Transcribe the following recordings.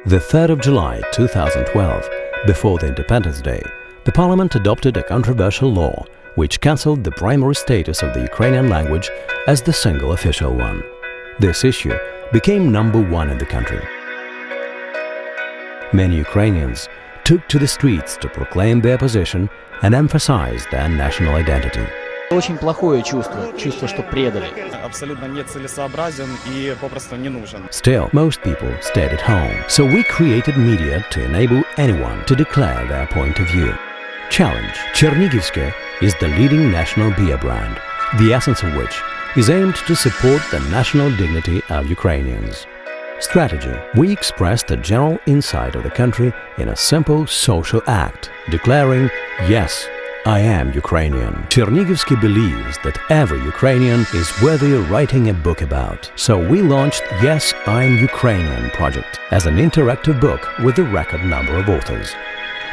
The 3rd of July 2012, before the Independence Day, the Parliament adopted a controversial law which cancelled the primary status of the Ukrainian language as the single official one. This issue became number one in the country. Many Ukrainians took to the streets to proclaim their position and emphasize their national identity. Очень плохое чувство, что предали. Абсолютно нецелесообразен и попросту не нужен. Still, most people stayed at home, so we created media to enable anyone to declare their point of view. Challenge. Chernigivske is the leading national beer brand, the essence of which is aimed to support the national dignity of Ukrainians. Strategy. We expressed the general insight of the country in a simple social act, declaring, "Yes, I am Ukrainian." Chernigivske believes that every Ukrainian is worthy of writing a book about. So we launched Yes, I am Ukrainian project as an interactive book with a record number of authors.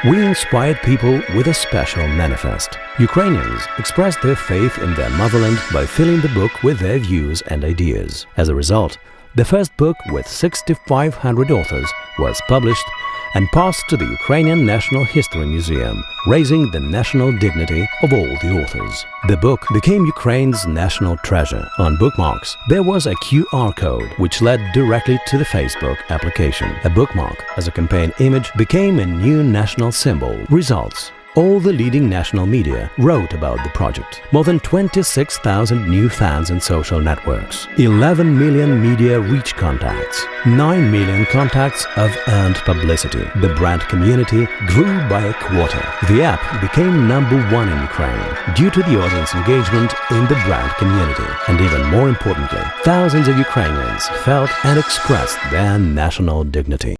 We inspired people with a special manifest. Ukrainians expressed their faith in their motherland by filling the book with their views and ideas. As a result, the first book with 6,500 authors was published and passed to the Ukrainian National History Museum, raising the national dignity of all the authors. The book became Ukraine's national treasure. On bookmarks, there was a QR code which led directly to the Facebook application. A bookmark as a campaign image became a new national symbol. Results. All the leading national media wrote about the project. More than 26,000 new fans in social networks. 11 million media reach contacts. 9 million contacts of earned publicity. The brand community grew by a quarter. The app became number one in Ukraine due to the audience engagement in the brand community. And even more importantly, thousands of Ukrainians felt and expressed their national dignity.